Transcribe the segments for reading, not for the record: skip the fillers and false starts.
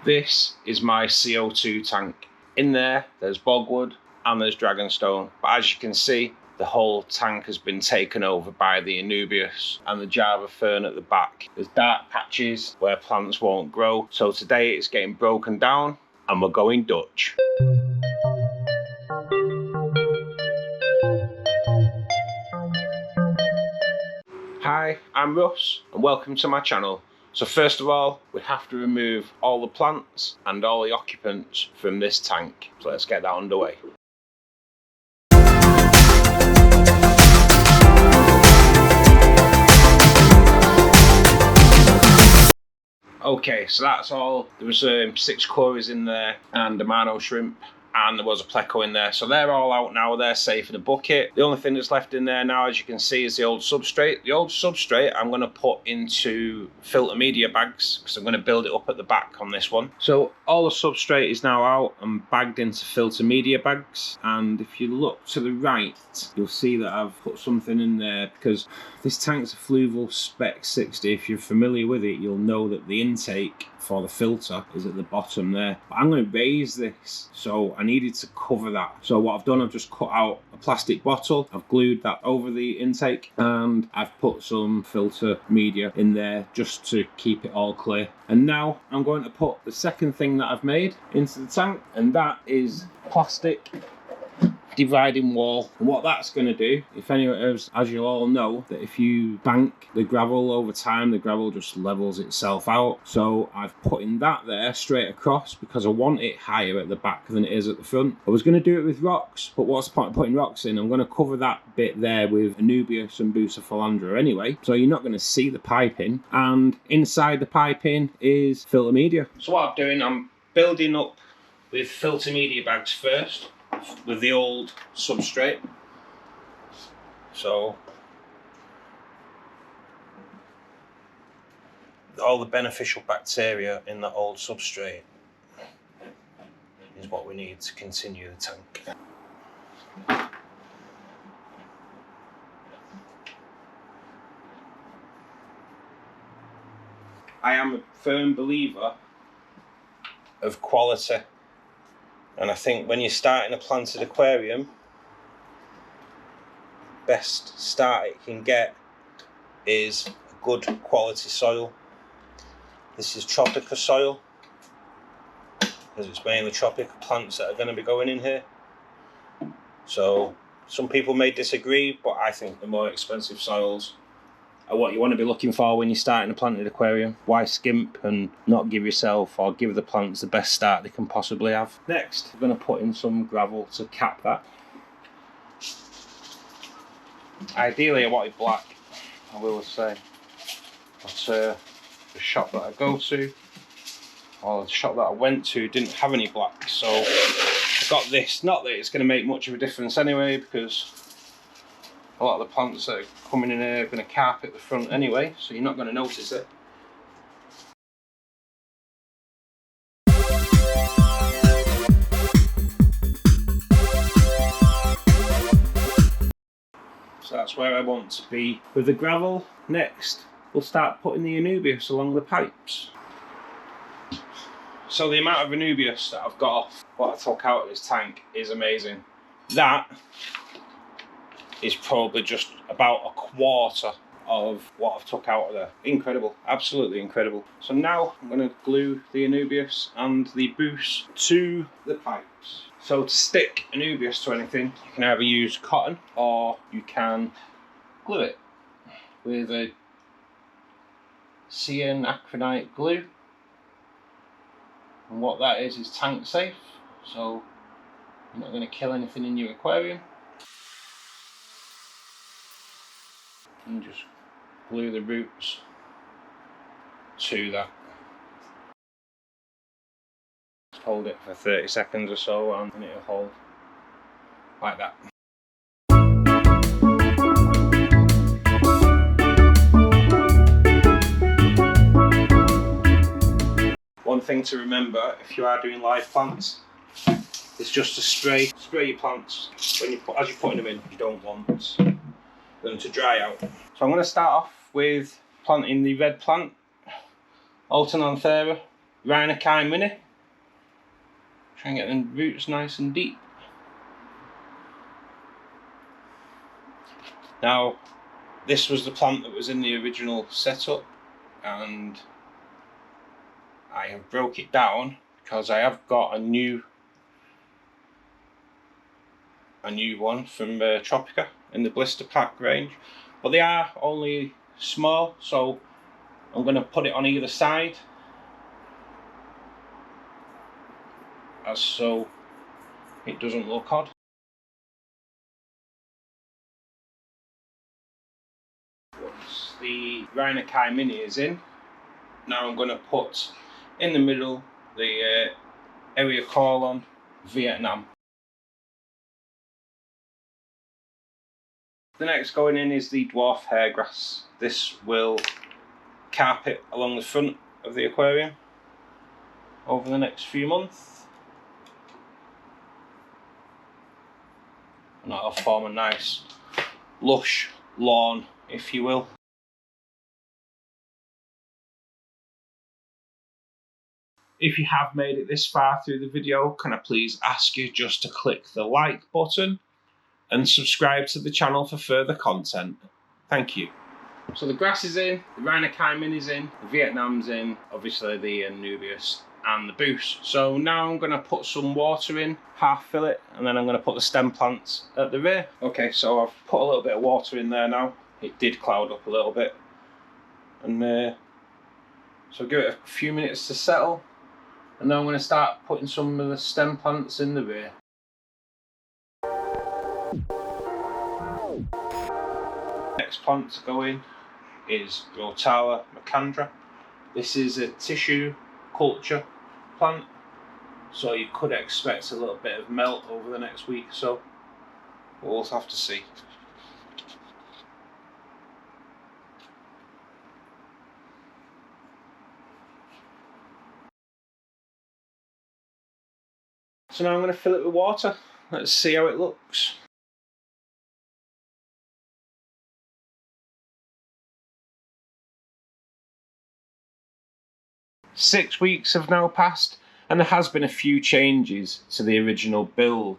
This is my CO2 tank. In there, there's bogwood and there's dragonstone. But as you can see, the whole tank has been taken over by the anubius and the Java fern at the back. There's dark patches where plants won't grow. So today it's getting broken down and we're going Dutch. Hi, I'm Russ and welcome to my channel. So first of all, we have to remove all the plants and all the occupants from this tank. So let's get that underway. Okay, so that's all. There was 6 cories in there and a Nano shrimp, and there was a pleco in there. So they're all out now, they're safe in a bucket. The only thing that's left in there now, as you can see, is the old substrate. The old substrate I'm going to put into filter media bags because I'm going to build it up at the back on this one. So all the substrate is now out and bagged into filter media bags. And if you look to the right, you'll see that I've put something in there because this tank's a Fluval Spec 60. If you're familiar with it, you'll know that the intake for the filter is at the bottom there. But I'm going to raise this, so I needed to cover that. So what I've done, I've just cut out a plastic bottle, I've glued that over the intake, and I've put some filter media in there just to keep it all clear. And now I'm going to put the second thing that I've made into the tank, and that is plastic dividing wall. And what that's going to do, if anyone, as you'll all know, that if you bank the gravel over time, the gravel just levels itself out. So I've put in that there straight across because I want it higher at the back than it is at the front. I was going to do it with rocks, but what's the point of putting rocks in? I'm going to cover that bit there with anubius and bucephalandra anyway, so you're not going to see the piping. And inside the piping is filter media. So what I'm doing, I'm building up with filter media bags first, with the old substrate. So all the beneficial bacteria in the old substrate is what we need to continue the tank. I am a firm believer of quality. And I think when you're starting a planted aquarium, best start it can get is a good quality soil. This is tropical soil, because it's mainly tropical plants that are going to be going in here. So some people may disagree, but I think the more expensive soils are what you want to be looking for when you're starting a planted aquarium. Why skimp and not give yourself or give the plants the best start they can possibly have? Next, I'm going to put in some gravel to cap that. Ideally I wanted black, I will say, but the shop that I go to, or the shop that I went to, didn't have any black, so I got this. Not that it's going to make much of a difference anyway, because a lot of the plants that are coming in here are going to carpet the front anyway, so you're not going to notice it. So that's where I want to be with the gravel. Next, we'll start putting the anubius along the pipes. So the amount of anubius that I've got off what I took out of this tank is amazing. That is probably just about a quarter of what I've took out of there. Incredible, absolutely incredible. So now I'm going to glue the anubius and the boost to the pipes. So to stick anubius to anything, you can either use cotton or you can glue it with a CN acronite glue. And what that is tank safe, so you're not going to kill anything in your aquarium. And just glue the roots to that. Just hold it for 30 seconds or so and it'll hold like that. One thing to remember if you are doing live plants is just to spray your plants when as you're putting them in. You don't want them to dry out. So I'm going to start off with planting the red plant, Altananthera. Rhinokai Mini. Try and get the roots nice and deep. Now, this was the plant that was in the original setup, and I have broke it down because I have got a new one from Tropica in the blister pack range, but they are only small, so I'm going to put it on either side as so it doesn't look odd. Once the Rhinokai Mini is in, now I'm going to put in the middle the Aquarium Vietnam. The next going in is the dwarf hairgrass. This will carpet along the front of the aquarium over the next few months, and that'll form a nice lush lawn, if you will. If you have made it this far through the video, can I please ask you just to click the like button and subscribe to the channel for further content. Thank you. So the grass is in, the Rhinokai Mini's in, the Vietnam's in, obviously the anubius and the boost. So now I'm going to put some water in, half fill it, and then I'm going to put the stem plants at the rear. Okay, so I've put a little bit of water in there now. It did cloud up a little bit. And so give it a few minutes to settle. And now I'm going to start putting some of the stem plants in the rear. Next plant to go in is Rotala Macandra. This is a tissue culture plant, so you could expect a little bit of melt over the next week or so. We'll have to see. So now I'm going to fill it with water. Let's see how it looks. Six weeks have now passed, and there has been a few changes to the original build.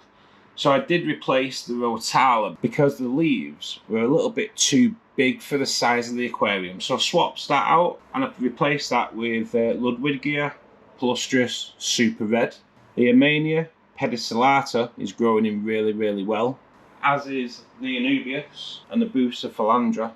So I did replace the Rotala because the leaves were a little bit too big for the size of the aquarium. So I swapped that out and I replaced that with Ludwigia Plustrous Super Red. The Amania pedicellata is growing in really well, as is the anubius and the Busa Philandra.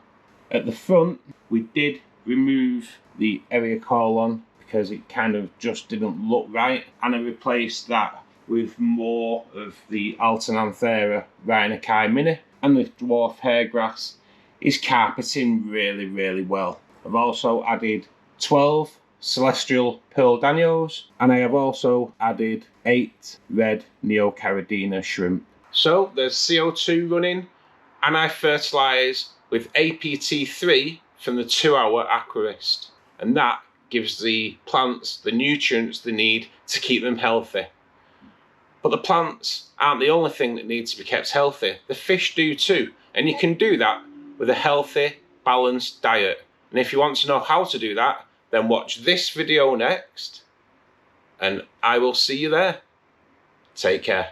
At the front, we did remove the Eriacolon because it kind of just didn't look right, and I replaced that with more of the Alternanthera Rhinokai Mini, and the dwarf hairgrass is carpeting really well. I've also added 12 celestial pearl danios, and I have also added 8 red Neocaridina shrimp. So there's CO2 running, and I fertilise with APT3 from the 2-hour Aquarist, and that gives the plants the nutrients they need to keep them healthy. But the plants aren't the only thing that needs to be kept healthy. The fish do too, and you can do that with a healthy, balanced diet. And if you want to know how to do that, then watch this video next, and I will see you there. Take care.